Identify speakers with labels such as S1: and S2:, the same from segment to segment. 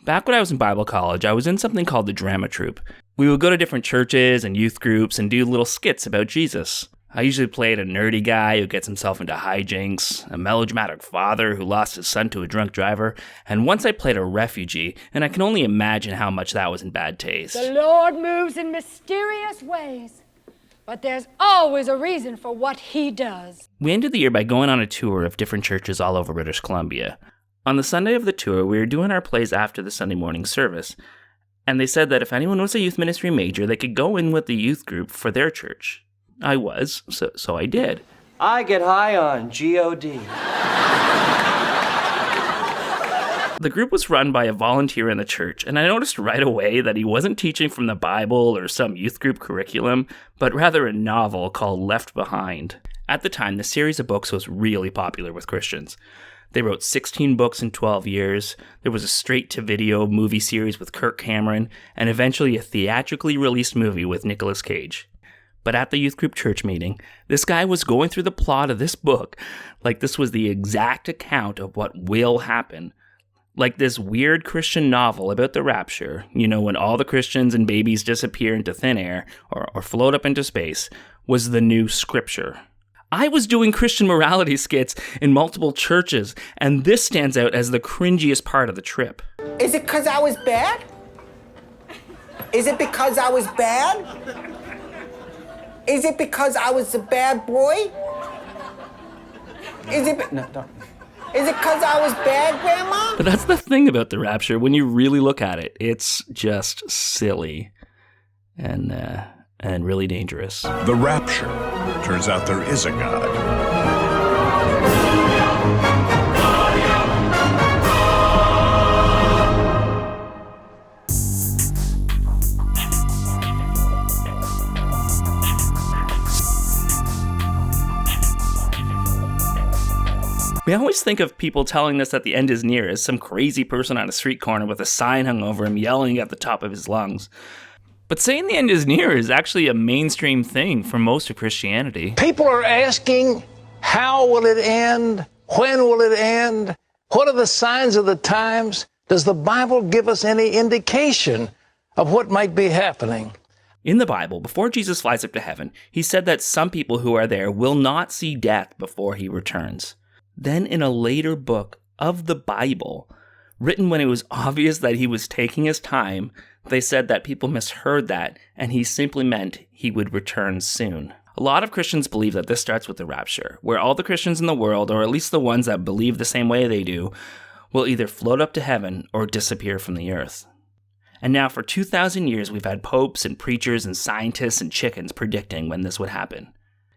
S1: Back when I was in Bible college, I was in something called the drama troupe. We would go to different churches and youth groups and do little skits about Jesus. I usually played a nerdy guy who gets himself into hijinks, a melodramatic father who lost his son to a drunk driver, and once I played a refugee, and I can only imagine how much that was in bad taste.
S2: The Lord moves in mysterious ways, but there's always a reason for what he does.
S1: We ended the year by going on a tour of different churches all over British Columbia. On the Sunday of the tour, we were doing our plays after the Sunday morning service, and they said that if anyone was a youth ministry major, they could go in with the youth group for their church. I was, so I did.
S3: I get high on G.O.D.
S1: The group was run by a volunteer in the church, and I noticed right away that he wasn't teaching from the Bible or some youth group curriculum, but rather a novel called Left Behind. At the time, the series of books was really popular with Christians. They wrote 16 books in 12 years, there was a straight-to-video movie series with Kirk Cameron, and eventually a theatrically released movie with Nicolas Cage. But at the youth group church meeting, this guy was going through the plot of this book like this was the exact account of what will happen. Like this weird Christian novel about the rapture, when all the Christians and babies disappear into thin air or float up into space, was the new scripture. I was doing Christian morality skits in multiple churches, and this stands out as the cringiest part of the trip.
S4: Is it because I was bad? Is it because I was bad? Is it because I was a bad boy? Is it because I was bad, Grandma?
S1: But that's the thing about the rapture. When you really look at it, it's just silly and really dangerous.
S5: The rapture. Turns out there is a God.
S1: We always think of people telling us that the end is near as some crazy person on a street corner with a sign hung over him yelling at the top of his lungs. But saying the end is near is actually a mainstream thing for most of Christianity.
S6: People are asking, how will it end? When will it end? What are the signs of the times? Does the Bible give us any indication of what might be happening?
S1: In the Bible, before Jesus flies up to heaven, he said that some people who are there will not see death before he returns. Then in a later book of the Bible, written when it was obvious that he was taking his time, they said that people misheard that, and he simply meant he would return soon. A lot of Christians believe that this starts with the rapture, where all the Christians in the world, or at least the ones that believe the same way they do, will either float up to heaven or disappear from the earth. And now for 2,000 years we've had popes and preachers and scientists and chickens predicting when this would happen.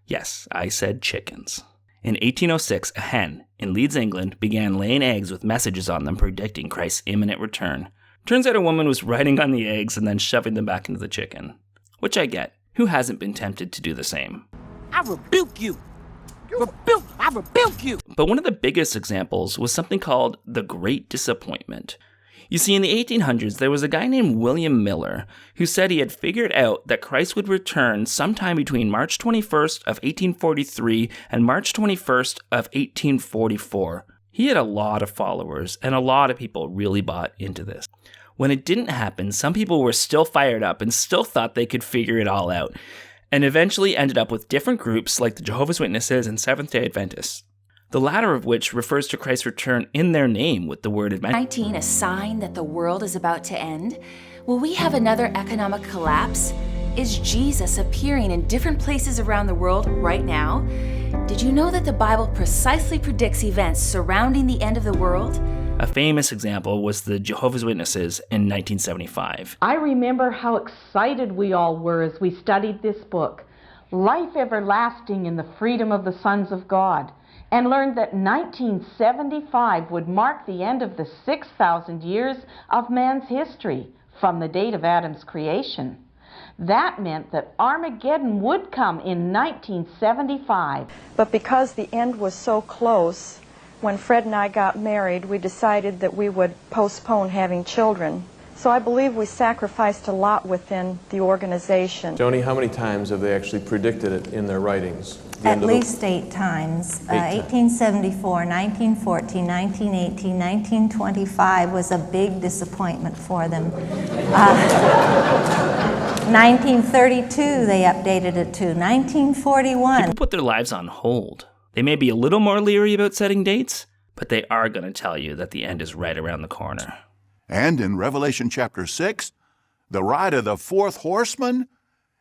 S1: Yes, I said chickens. In 1806, a hen in Leeds, England, began laying eggs with messages on them predicting Christ's imminent return. Turns out a woman was writing on the eggs and then shoving them back into the chicken. Which I get. Who hasn't been tempted to do the same?
S7: I rebuke you! I rebuke you!
S1: But one of the biggest examples was something called the Great Disappointment. You see, in the 1800s, there was a guy named William Miller who said he had figured out that Christ would return sometime between March 21st of 1843 and March 21st of 1844. He had a lot of followers, and a lot of people really bought into this. When it didn't happen, some people were still fired up and still thought they could figure it all out, and eventually ended up with different groups like the Jehovah's Witnesses and Seventh-day Adventists. The latter of which refers to Christ's return in their name with the word Adventist.
S8: 19, a sign that the world is about to end? Will we have another economic collapse? Is Jesus appearing in different places around the world right now? Did you know that the Bible precisely predicts events surrounding the end of the world?
S1: A famous example was the Jehovah's Witnesses in 1975.
S9: I remember how excited we all were as we studied this book, Life Everlasting in the Freedom of the Sons of God, and learned that 1975 would mark the end of the 6,000 years of man's history from the date of Adam's creation. That meant that Armageddon would come in 1975.
S10: But because the end was so close, when Fred and I got married, we decided that we would postpone having children So I believe we sacrificed a lot within the organization.
S11: Joni, how many times have they actually predicted it in their writings?
S12: At least 8 times. 1874, 1914, 1918, 1925 was a big disappointment for them. 1932 they updated it to. 1941.
S1: People put their lives on hold. They may be a little more leery about setting dates, but they are going to tell you that the end is right around the corner.
S5: And in Revelation chapter 6, the ride of the fourth horseman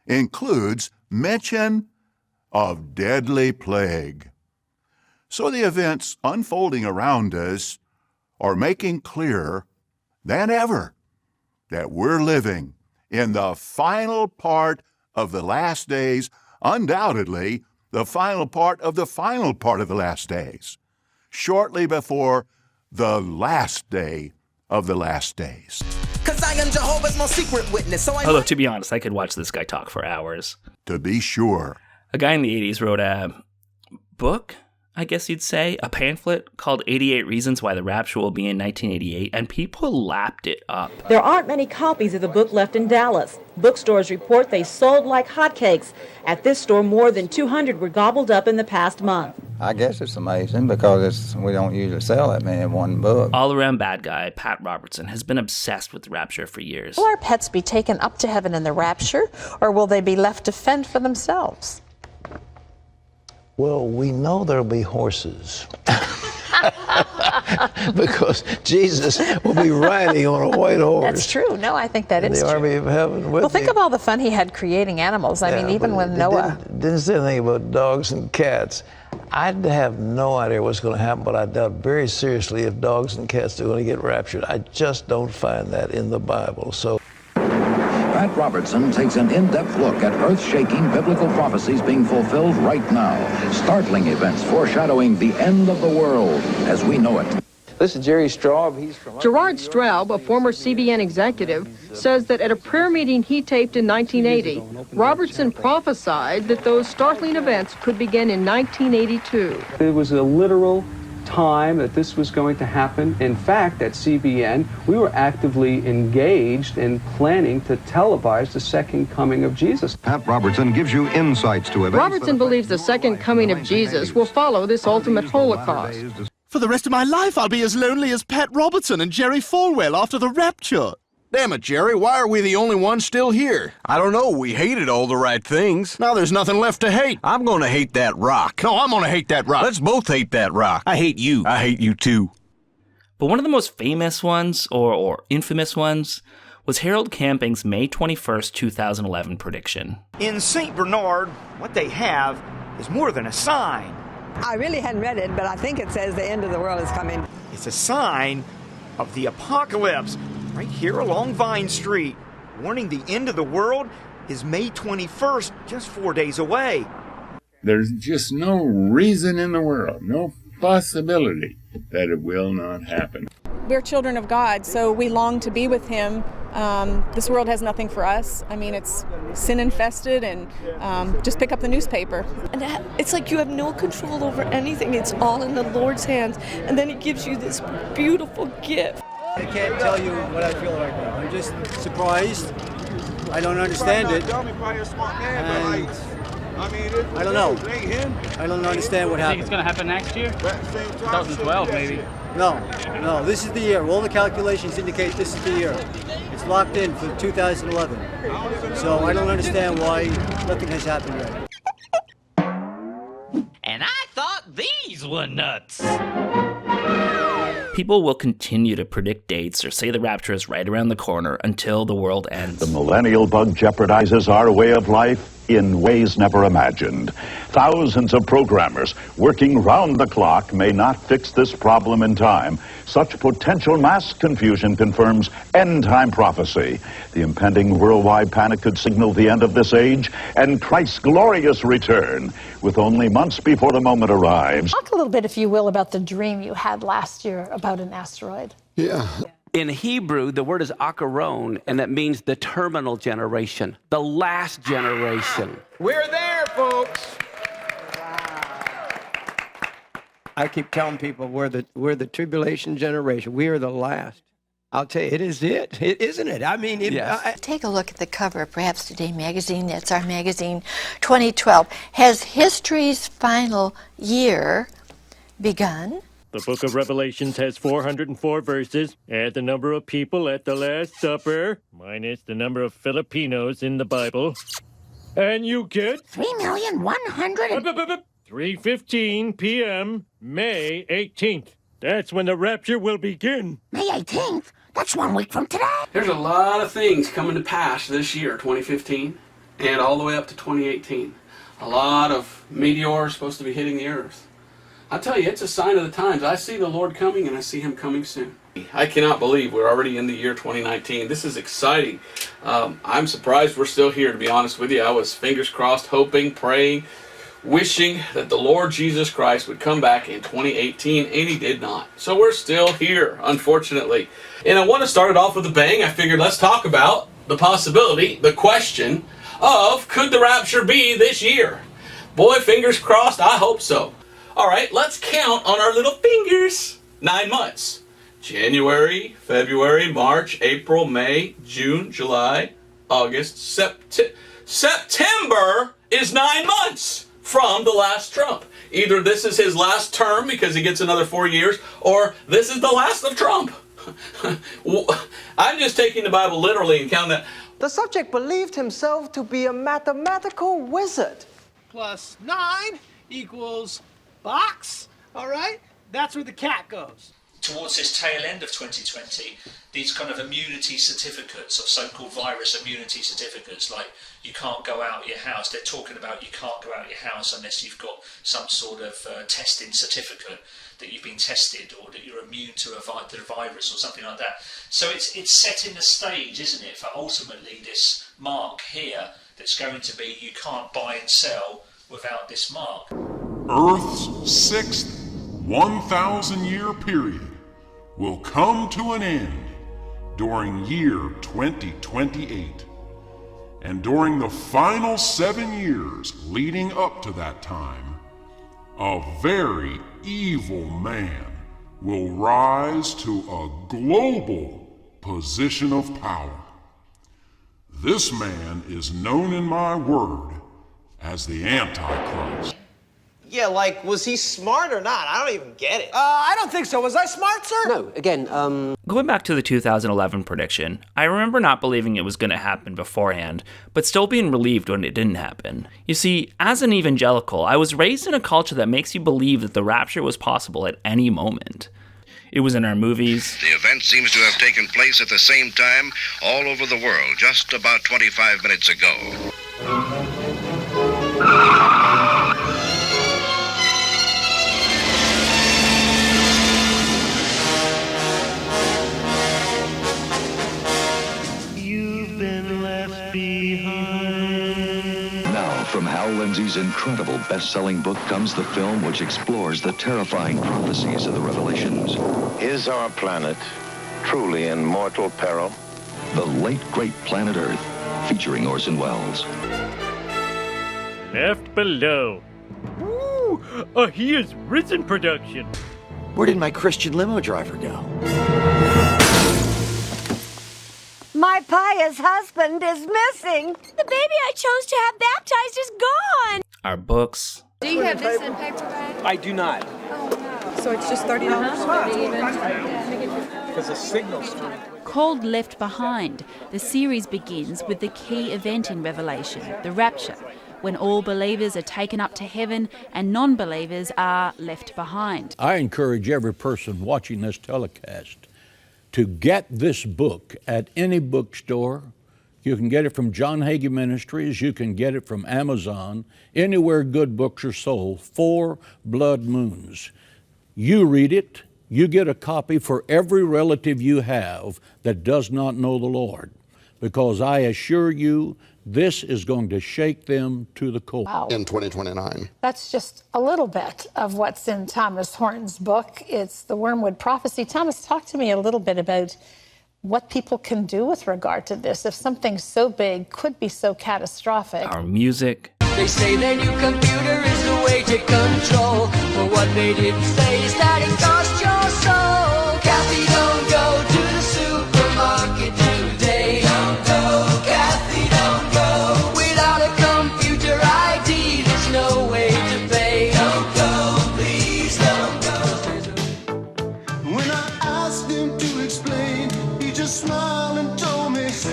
S5: includes mention of deadly plague. So the events unfolding around us are making clearer than ever that we're living in the final part of the last days, undoubtedly the final part of the final part of the last days, shortly before the last day of the last days.
S7: 'Cause I am Jehovah's most secret witness, so
S1: Although, to be honest, I could watch this guy talk for hours.
S5: To be sure.
S1: A guy in the 80s wrote a book, I guess you'd say, a pamphlet called 88 Reasons Why the Rapture Will Be in 1988, and people lapped it up.
S13: There aren't many copies of the book left in Dallas. Bookstores report they sold like hotcakes. At this store, more than 200 were gobbled up in the past month.
S14: I guess it's amazing because we don't usually sell that many in one book.
S1: All-around bad guy, Pat Robertson, has been obsessed with Rapture for years.
S15: Will our pets be taken up to heaven in the rapture, or will they be left to fend for themselves?
S6: Well, we know there'll be horses. Because Jesus will be riding on a white horse.
S15: That's true. No, I think that is true.
S6: The army of heaven with
S15: Well, think
S6: him.
S15: of all the fun he had creating animals. I mean, even when Noah...
S6: Didn't say anything about dogs and cats. I have no idea what's going to happen, but I doubt very seriously if dogs and cats are going to get raptured. I just don't find that in the Bible. So.
S16: Pat Robertson takes an in-depth look at earth-shaking biblical prophecies being fulfilled right now. Startling events foreshadowing the end of the world as we know it.
S6: This is Jerry Straub. He's from...
S17: Gerard Straub, a former CBN executive, says that at a prayer meeting he taped in 1980, Robertson prophesied that those startling events could begin in 1982.
S18: It was a literal time that this was going to happen. In fact, at CBN, we were actively engaged in planning to televise the second coming of Jesus.
S16: Pat Robertson gives you insights to events.
S17: Robertson believes the second coming of Jesus will follow this ultimate Holocaust.
S19: For the rest of my life, I'll be as lonely as Pat Robertson and Jerry Falwell after the rapture.
S20: Damn it, Jerry, why are we the only ones still here? I don't know, we hated all the right things. Now there's nothing left to hate. I'm gonna hate that rock. No, I'm gonna hate that rock. Let's both hate that rock. I hate you. I hate you too.
S1: But one of the most famous ones, or infamous ones, was Harold Camping's May 21st, 2011 prediction.
S21: In St. Bernard, what they have is more than a sign.
S22: I really hadn't read it, but I think it says the end of the world is coming.
S21: It's a sign of the apocalypse. Right here along Vine Street, warning the end of the world is May 21st, just 4 days away.
S23: There's just no reason in the world, no possibility that it will not happen.
S24: We're children of God, so we long to be with Him. This world has nothing for us. I mean, it's sin-infested, and just pick up the newspaper.
S25: And it's like you have no control over anything. It's all in the Lord's hands, and then He gives you this beautiful gift.
S26: I can't tell you what I feel right now. I'm just surprised. I don't understand it. And I don't know. I don't understand what happened.
S27: You think it's going to happen next year? 2012, maybe.
S26: No, this is the year. All the calculations indicate this is the year. It's locked in for 2011. So I don't understand why nothing has happened yet.
S7: And I thought these were nuts.
S1: People will continue to predict dates or say the rapture is right around the corner until the world ends.
S28: The millennial bug jeopardizes our way of life in ways never imagined. Thousands of programmers working round the clock may not fix this problem in time. Such potential mass confusion confirms end-time prophecy. The impending worldwide panic could signal the end of this age and Christ's glorious return, with only months before the moment arrives.
S15: Talk a little bit, if you will, about the dream you had last year about an asteroid.
S29: Yeah. In Hebrew, the word is akaron, and that means the terminal generation, the last generation.
S4: We're there, folks. I keep telling people we're the tribulation generation. We are the last.
S2: I'll tell you, it is it, isn't it? I mean,
S15: Take a look at the cover of Perhaps Today magazine. That's our magazine, 2012. Has history's final year begun?
S3: The book of Revelations has 404 verses. Add the number of people at the Last Supper, minus the number of Filipinos in the Bible, and you get
S5: 3,100,000.
S3: 3:15 p.m., May 18th. That's when the rapture will begin.
S5: May 18th? That's 1 week from today.
S29: There's a lot of things coming to pass this year, 2015, and all the way up to 2018. A lot of meteors supposed to be hitting the earth. I tell you, it's a sign of the times. I see the Lord coming, and I see Him coming soon. I cannot believe we're already in the year 2019. This is exciting. I'm surprised we're still here, to be honest with you. I was fingers crossed, hoping, praying, wishing that the Lord Jesus Christ would come back in 2018, and He did not. So we're still here, unfortunately. And I want to start it off with a bang. I figured let's talk about the possibility, the question of, could the rapture be this year? Boy, fingers crossed, I hope so. All right, let's count on our little fingers. 9 months. January, February, March, April, May, June, July, August, September is 9 months from the last Trump. Either this is his last term because he gets another 4 years, or this is the last of Trump. I'm just taking the Bible literally and counting that.
S8: The subject believed himself to be a mathematical wizard.
S9: Plus 9 equals box, all right? That's where the cat goes.
S10: Towards this tail end of 2020, these kind of immunity certificates, or so-called virus immunity certificates, like you can't go out of your house, they're talking about you can't go out of your house unless you've got some sort of testing certificate that you've been tested or that you're immune to the virus or something like that. So it's setting the stage, isn't it, for ultimately this mark here that's going to be you can't buy and sell without this mark.
S11: Earth's 6th 1,000-year period will come to an end during year 2028. And during the final 7 years leading up to that time, a very evil man will rise to a global position of power. This man is known in my word as the Antichrist.
S8: Yeah, like, was he smart or not? I don't even get it. I don't think so. Was I smart, sir?
S12: No, again,
S1: Going back to the 2011 prediction, I remember not believing it was going to happen beforehand, but still being relieved when it didn't happen. You see, as an evangelical, I was raised in a culture that makes you believe that the rapture was possible at any moment. It was in our movies.
S13: The event seems to have taken place at the same time all over the world, just about 25 minutes ago.
S16: From Hal Lindsey's incredible best-selling book comes the film which explores the terrifying prophecies of the Revelations.
S30: Is our planet truly in mortal peril?
S16: The Late Great Planet Earth, featuring Orson Welles.
S3: Left below. Ooh, a He Is Risen production.
S31: Where did my Christian limo driver go?
S32: My pious husband is missing. The baby I chose to have baptized is gone.
S1: Our books.
S33: Do you have this in paperback?
S8: I do not.
S33: Oh, no. So it's just $30?
S8: Because the signal's through.
S34: Called Left Behind, the series begins with the key event in Revelation, the Rapture, when all believers are taken up to heaven and non-believers are left behind.
S33: I encourage every person watching this telecast to get this book at any bookstore. You can get it from John Hagee Ministries. You can get it from Amazon. Anywhere good books are sold. 4 Blood Moons. You read it. You get a copy for every relative you have that does not know the Lord. Because I assure you, this is going to shake them to the core.
S34: Wow.
S31: In 2029.
S34: That's just a little bit of what's in Thomas Horton's book. It's the Wormwood Prophecy. Thomas, talk to me a little bit about what people can do with regard to this if something so big could be so catastrophic.
S1: Our music.
S35: They say their new computer is the way to control, but what they didn't say is that it costs your soul. Kathy, don't go to the I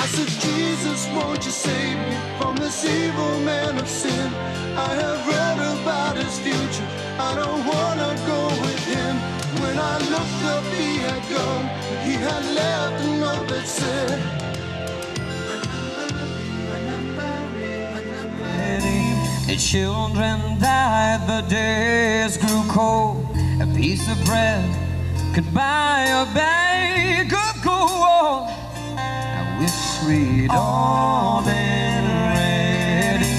S35: said, Jesus, won't you save me from this evil man of sin? I have read about his future. I don't wanna go with him. When I looked up, he had gone. He had left a note that said, the children died, the days grew cold. A piece of bread could buy a bag of gold. I wish we'd all been ready.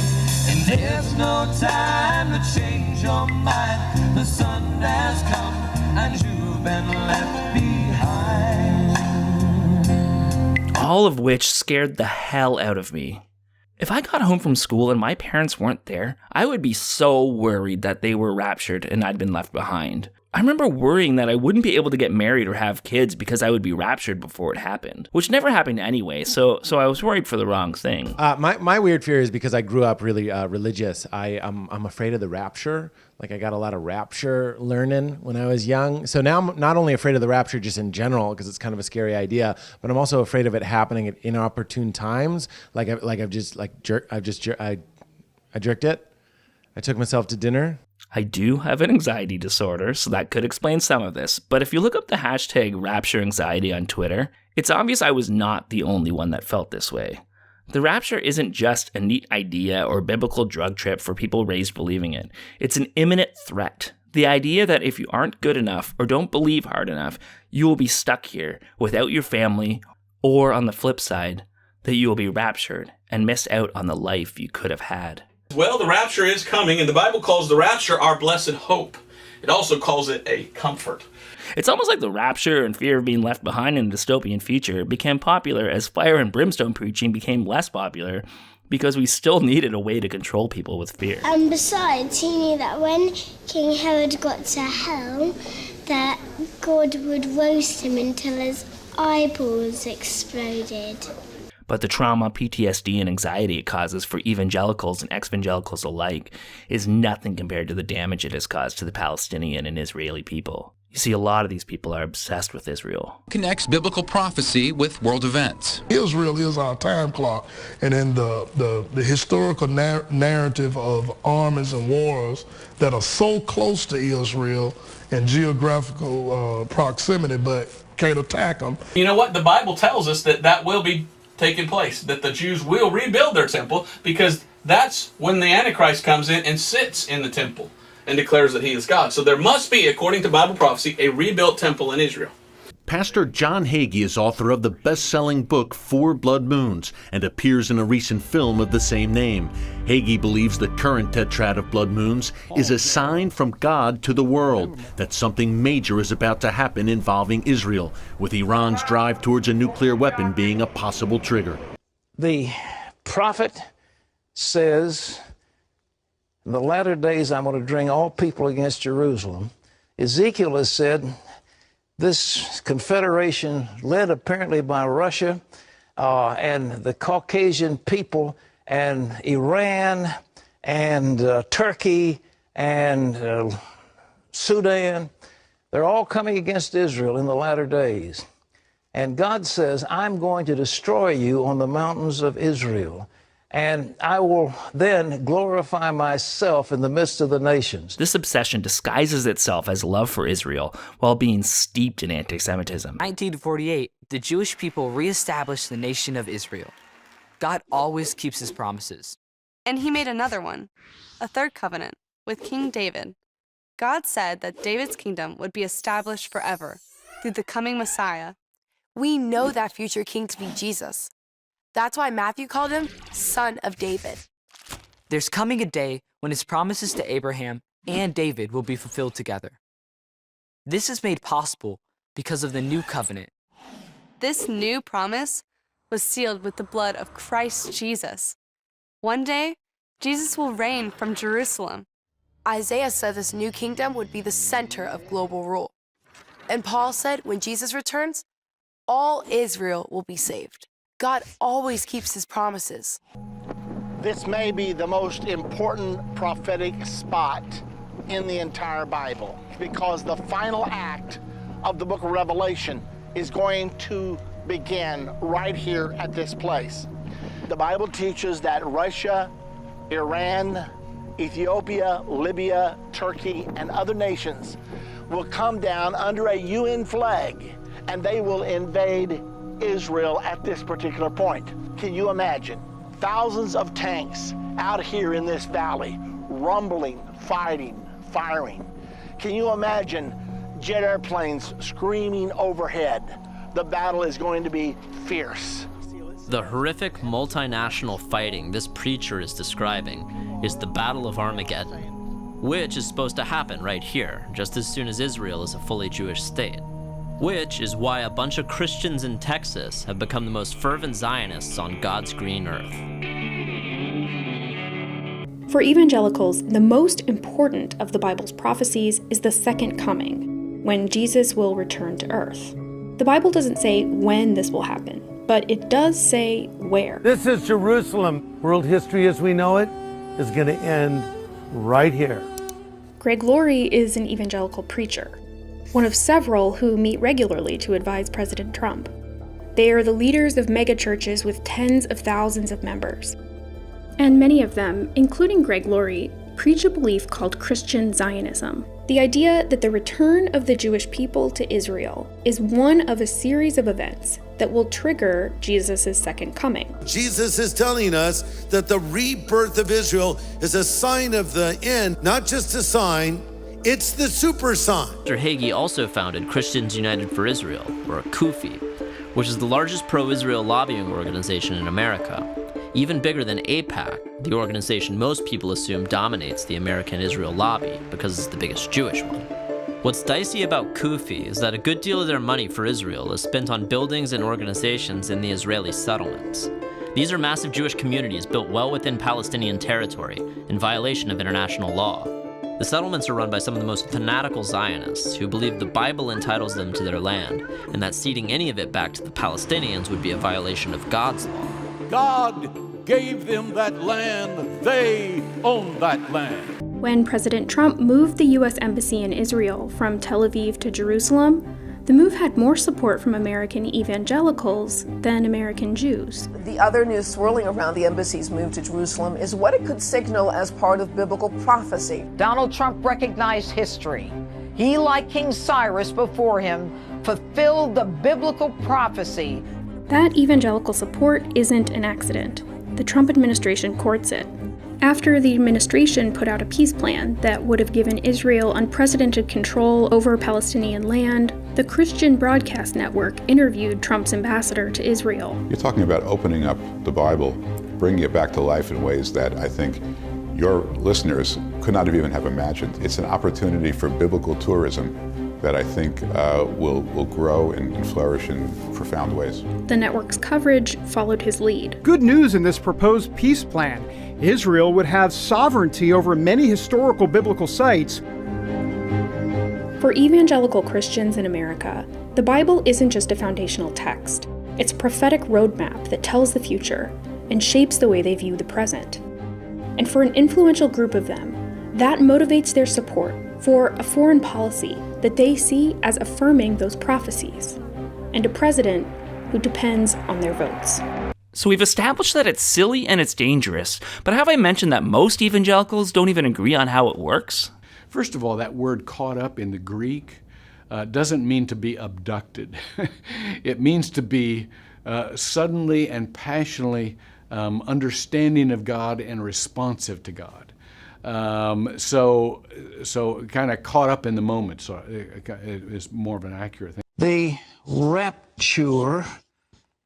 S35: And there's no time to change your mind. The sun has come and you've been left behind.
S1: All of which scared the hell out of me. If I got home from school and my parents weren't there, I would be so worried that they were raptured and I'd been left behind. I remember worrying that I wouldn't be able to get married or have kids because I would be raptured before it happened, which never happened anyway, so I was worried for the wrong thing.
S6: My weird fear is because I grew up really religious. I'm afraid of the rapture. Like, I got a lot of rapture learning when I was young. So now I'm not only afraid of the rapture just in general, because it's kind of a scary idea, but I'm also afraid of it happening at inopportune times. I jerked it. I took myself to dinner.
S1: I do have an anxiety disorder, so that could explain some of this. But if you look up the hashtag rapture anxiety on Twitter, it's obvious I was not the only one that felt this way. The rapture isn't just a neat idea or biblical drug trip for people raised believing it. It's an imminent threat. The idea that if you aren't good enough or don't believe hard enough, you will be stuck here without your family, or on the flip side, that you will be raptured and miss out on the life you could have had.
S29: Well, the rapture is coming, and the Bible calls the rapture our blessed hope. It also calls it a comfort.
S1: It's almost like the rapture and fear of being left behind in a dystopian future became popular as fire and brimstone preaching became less popular because we still needed a way to control people with fear.
S7: And besides, he knew that when King Herod got to hell, that God would roast him until his eyeballs exploded.
S1: But the trauma, PTSD, and anxiety it causes for evangelicals and ex-evangelicals alike is nothing compared to the damage it has caused to the Palestinian and Israeli people. You see, a lot of these people are obsessed with Israel.
S12: Connects biblical prophecy with world events.
S14: Israel is our time clock, and in the historical narrative of armies and wars that are so close to Israel in geographical proximity, but can't attack them.
S29: You know what? The Bible tells us that will be taking place, that the Jews will rebuild their temple, because that's when the Antichrist comes in and sits in the temple and declares that he is God. So there must be, according to Bible prophecy, a rebuilt temple in Israel.
S17: Pastor John Hagee is author of the best-selling book 4 Blood Moons and appears in a recent film of the same name. Hagee believes the current tetrad of blood moons is a sign from God to the world that something major is about to happen involving Israel, with Iran's drive towards a nuclear weapon being a possible trigger.
S18: The prophet says, in the latter days I'm going to bring all people against Jerusalem. Ezekiel has said, this confederation, led apparently by Russia and the Caucasian people and Iran and Turkey and Sudan, they're all coming against Israel in the latter days. And God says, I'm going to destroy you on the mountains of Israel, and I will then glorify myself in the midst of the nations.
S1: This obsession disguises itself as love for Israel while being steeped in anti-Semitism.
S19: 1948, the Jewish people reestablished the nation of Israel. God always keeps his promises.
S20: And he made another one, a third covenant, with King David. God said that David's kingdom would be established forever through the coming Messiah.
S21: We know that future king to be Jesus. That's why Matthew called him Son of David.
S19: There's coming a day when his promises to Abraham and David will be fulfilled together. This is made possible because of the new covenant.
S20: This new promise was sealed with the blood of Christ Jesus. One day, Jesus will reign from Jerusalem.
S21: Isaiah said this new kingdom would be the center of global rule. And Paul said when Jesus returns, all Israel will be saved. God always keeps his promises.
S22: This may be the most important prophetic spot
S2: in the entire Bible, because the final act of the book of Revelation is going to begin right here at this place. The Bible teaches that Russia, Iran, Ethiopia, Libya, Turkey, and other nations will come down under a UN flag, and they will invade Israel at this particular point. Can you imagine? Thousands of tanks out here in this valley, rumbling, fighting, firing. Can you imagine jet airplanes screaming overhead? The battle is going to be fierce.
S4: The horrific multinational fighting this preacher is describing is the Battle of Armageddon, which is supposed to happen right here, just as soon as Israel is a fully Jewish state. Which is why a bunch of Christians in Texas have become the most fervent Zionists on God's green earth.
S5: For evangelicals, the most important of the Bible's prophecies is the second coming, when Jesus will return to earth. The Bible doesn't say when this will happen, but it does say where.
S9: This is Jerusalem. World history as we know it is going to end right here.
S5: Greg Laurie is an evangelical preacher, one of several who meet regularly to advise President Trump. They are the leaders of megachurches with tens of thousands of members. And many of them, including Greg Laurie, preach a belief called Christian Zionism. The idea that the return of the Jewish people to Israel is one of a series of events that will trigger Jesus' second coming.
S10: Jesus is telling us that the rebirth of Israel is a sign of the end, not just a sign, it's the super sign.
S4: Dr. Hagee also founded Christians United for Israel, or CUFI, which is the largest pro-Israel lobbying organization in America. Even bigger than AIPAC, the organization most people assume dominates the American Israel lobby because it's the biggest Jewish one. What's dicey about CUFI is that a good deal of their money for Israel is spent on buildings and organizations in the Israeli settlements. These are massive Jewish communities built well within Palestinian territory, in violation of international law. The settlements are run by some of the most fanatical Zionists who believe the Bible entitles them to their land, and that ceding any of it back to the Palestinians would be a violation of God's law.
S33: God gave them that land. They own that land.
S5: When President Trump moved the U.S. Embassy in Israel from Tel Aviv to Jerusalem, the move had more support from American evangelicals than American Jews.
S11: The other news swirling around the embassy's move to Jerusalem is what it could signal as part of biblical prophecy.
S13: Donald Trump recognized history. He, like King Cyrus before him, fulfilled the biblical prophecy.
S5: That evangelical support isn't an accident. The Trump administration courts it. After the administration put out a peace plan that would have given Israel unprecedented control over Palestinian land, the Christian Broadcast Network interviewed Trump's ambassador to Israel.
S15: You're talking about opening up the Bible, bringing it back to life in ways that I think your listeners could not even have imagined. It's an opportunity for biblical tourism that I think will grow and flourish in profound ways.
S5: The network's coverage followed his lead.
S22: Good news in this proposed peace plan. Israel would have sovereignty over many historical biblical sites.
S5: For evangelical Christians in America, the Bible isn't just a foundational text. It's a prophetic roadmap that tells the future and shapes the way they view the present. And for an influential group of them, that motivates their support for a foreign policy that they see as affirming those prophecies, and a president who depends on their votes.
S1: So we've established that it's silly and it's dangerous, but have I mentioned that most evangelicals don't even agree on how it works?
S33: First of all, that word caught up in the Greek doesn't mean to be abducted. It means to be suddenly and passionately understanding of God and responsive to God. So kind of caught up in the moment, so it is more of an accurate thing.
S18: The rapture,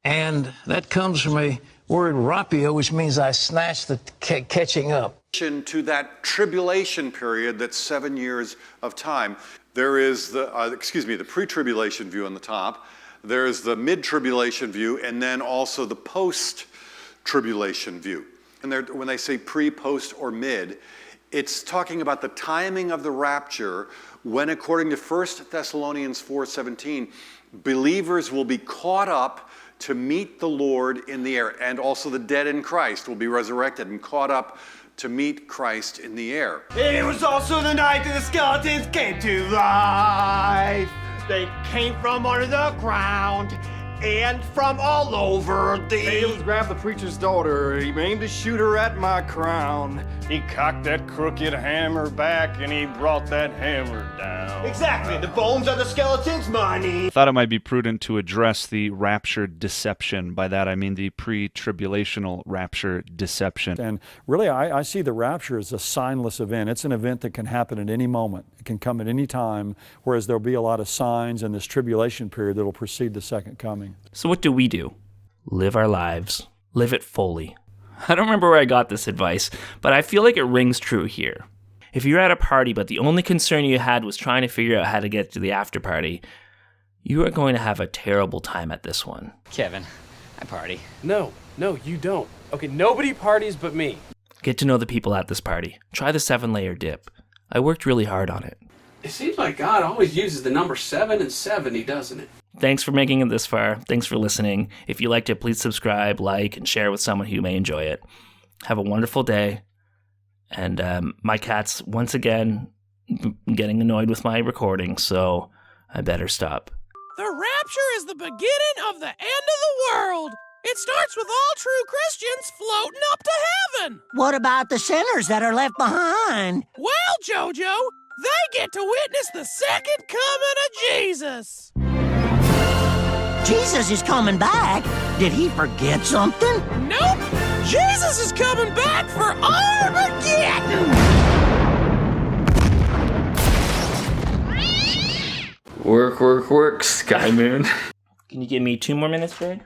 S18: and that comes from a word rapio, which means I snatched the catching up.
S23: To that tribulation period, that's 7 years of time. There is the pre-tribulation view on the top. There is the mid-tribulation view, and then also the post-tribulation view. And when they say pre, post, or mid, it's talking about the timing of the rapture when, according to 1 Thessalonians 4:17, believers will be caught up to meet the Lord in the air, and also the dead in Christ will be resurrected and caught up to meet Christ in the air.
S3: It was also the night that the skeletons came to life. They came from under the ground and from all over the... Bales grabbed the preacher's daughter. He aimed to shoot her at my crown. He cocked that crooked hammer back and he brought that hammer down. Exactly. The bones are the skeleton's money.
S6: I thought it might be prudent to address the rapture deception. By that I mean the pre-tribulational rapture deception.
S7: And really, I see the rapture as a signless event. It's an event that can happen at any moment. It can come at any time, whereas there'll be a lot of signs in this tribulation period that will precede the second coming.
S1: So what do? Live our lives. Live it fully. I don't remember where I got this advice, but I feel like it rings true here. If you're at a party, but the only concern you had was trying to figure out how to get to the after party, you are going to have a terrible time at this one.
S8: Kevin, I party.
S16: No, you don't. Okay, nobody parties but me.
S1: Get to know the people at this party. Try the 7-layer dip. I worked really hard on it.
S29: It seems like God always uses the number 7 and 70, doesn't it?
S1: Thanks for making it this far. Thanks for listening. If you liked it, please subscribe, like, and share with someone who may enjoy it. Have a wonderful day. And my cat's once again getting annoyed with my recording, so I better stop.
S24: The rapture is the beginning of the end of the world. It starts with all true Christians floating up to heaven.
S25: What about the sinners that are left behind?
S24: Well, Jojo, they get to witness the second coming of Jesus.
S25: Jesus is coming back. Did he forget something?
S24: Nope. Jesus is coming back for Armageddon.
S1: Work, Sky Moon. Can you give me 2 more minutes, Greg?